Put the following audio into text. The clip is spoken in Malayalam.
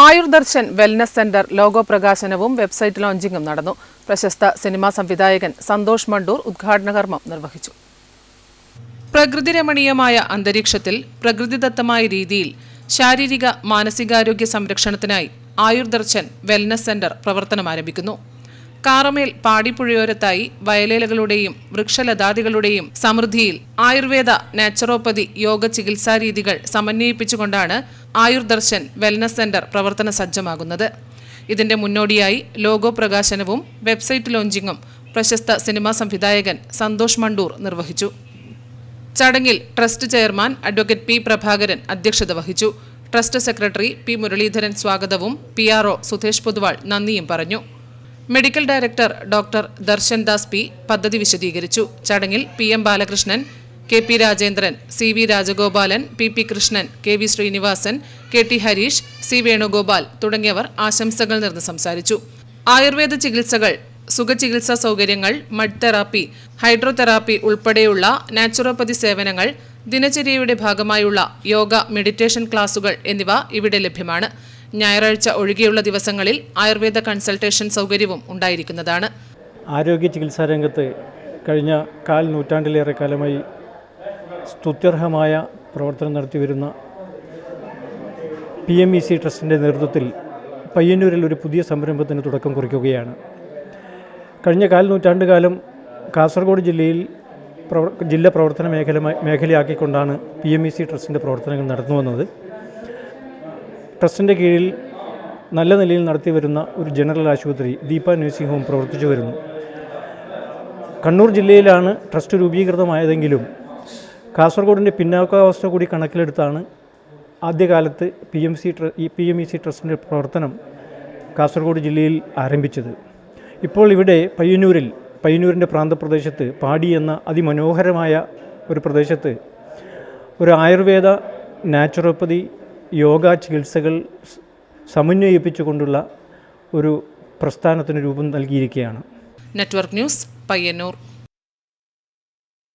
ആയുർദർശൻ വെൽനസ് സെന്റർ ലോഗോ പ്രകാശനവും വെബ്സൈറ്റ് ലോഞ്ചിംഗും നടന്നു. പ്രശസ്ത സിനിമാ സംവിധായകൻ സന്തോഷ് മണ്ടൂർ ഉദ്ഘാടന കർമ്മം നിർവഹിച്ചു. പ്രകൃതിരമണീയമായ അന്തരീക്ഷത്തിൽ പ്രകൃതിദത്തമായ രീതിയിൽ ശാരീരിക മാനസികാരോഗ്യ സംരക്ഷണത്തിനായി ആയുർദർശൻ വെൽനസ് സെന്റർ പ്രവർത്തനം ആരംഭിക്കുന്നു. കാറമേൽ പാടിപ്പുഴയോരത്തായി വയലേലകളുടെയും വൃക്ഷലതാദികളുടെയും സമൃദ്ധിയിൽ ആയുർവേദ, നാച്ചുറോപ്പതി, യോഗ ചികിത്സാരീതികൾ സമന്വയിപ്പിച്ചുകൊണ്ടാണ് ആയുർദർശൻ വെൽനസ് സെന്റർ പ്രവർത്തന സജ്ജമാകുന്നത്. ഇതിന്റെ മുന്നോടിയായി ലോഗോ പ്രകാശനവും വെബ്സൈറ്റ് ലോഞ്ചിങ്ങും പ്രശസ്ത സിനിമാ സംവിധായകൻ സന്തോഷ് മണ്ടൂർ നിർവഹിച്ചു. ചടങ്ങിൽ trust chairman advocate P Prabhakaran അധ്യക്ഷത വഹിച്ചു. ട്രസ്റ്റ് സെക്രട്ടറി പി മുരളീധരൻ സ്വാഗതവും PRO സുധേഷ് പൊതുവാൾ നന്ദിയും പറഞ്ഞു. Medical director doctor Darshan Das P പദ്ധതി വിശദീകരിച്ചു. ചടങ്ങിൽ PM Balakrishnan, KP Rajendran, CV Rajagopalan, PP Krishnan, KV Sreenivasan, KT Harish, C Venugopal തുടങ്ങിയവർ ആശംസകൾ നേർന്ന് സംസാരിച്ചു. ആയുർവേദ ചികിത്സകൾ, സുഖചികിത്സാ സൗകര്യങ്ങൾ, മഡ് തെറാപ്പി, ഹൈഡ്രോതെറാപ്പി ഉൾപ്പെടെയുള്ള നാച്ചുറോപ്പതി സേവനങ്ങൾ, ദിനചര്യയുടെ ഭാഗമായുള്ള യോഗ, മെഡിറ്റേഷൻ ക്ലാസുകൾ എന്നിവ ഇവിടെ ലഭ്യമാണ്. ഞായറാഴ്ച ഒഴികെയുള്ള ദിവസങ്ങളിൽ ആയുർവേദ കൺസൾട്ടേഷൻ സൗകര്യവും ഉണ്ടായിരിക്കുന്നതാണ്. ആരോഗ്യ ചികിത്സാ രംഗത്ത് കഴിഞ്ഞ കാൽ നൂറ്റാണ്ടിലേറെ കാലമായി സ്തുത്യർഹമായ പ്രവർത്തനം നടത്തിവരുന്ന PMEC ട്രസ്റ്റിൻ്റെ നേതൃത്വത്തിൽ പയ്യന്നൂരിൽ ഒരു പുതിയ സംരംഭത്തിന് തുടക്കം കുറിക്കുകയാണ്. കഴിഞ്ഞ കാൽ നൂറ്റാണ്ടുകാലം കാസർഗോഡ് ജില്ല പ്രവർത്തന മേഖലയാക്കിക്കൊണ്ടാണ് PMEC ട്രസ്റ്റിൻ്റെ പ്രവർത്തനങ്ങൾ നടന്നു വന്നത്. ട്രസ്റ്റിൻ്റെ കീഴിൽ നല്ല നിലയിൽ നടത്തി വരുന്ന ഒരു ജനറൽ ആശുപത്രി ദീപ നഴ്സിംഗ് ഹോം പ്രവർത്തിച്ചു വരുന്നു. കണ്ണൂർ ജില്ലയിലാണ് ട്രസ്റ്റ് രൂപീകൃതമായതെങ്കിലും കാസർഗോഡിൻ്റെ പിന്നാക്കാവസ്ഥ കൂടി കണക്കിലെടുത്താണ് ആദ്യകാലത്ത് PMEC ട്രസ്റ്റിൻ്റെ പ്രവർത്തനം കാസർഗോഡ് ജില്ലയിൽ ആരംഭിച്ചത്. ഇപ്പോൾ ഇവിടെ പയ്യന്നൂരിൻ്റെ പ്രാന്തപ്രദേശത്ത് പാടി എന്ന അതിമനോഹരമായ ഒരു പ്രദേശത്ത് ഒരു ആയുർവേദ, നാച്ചുറോപ്പതി, യോഗ ചികിത്സകൾ സമന്വയിപ്പിച്ചുകൊണ്ടുള്ള ഒരു പ്രസ്ഥാനത്തിന് രൂപം നൽകിയിരിക്കുകയാണ്. Network news, Payyanur.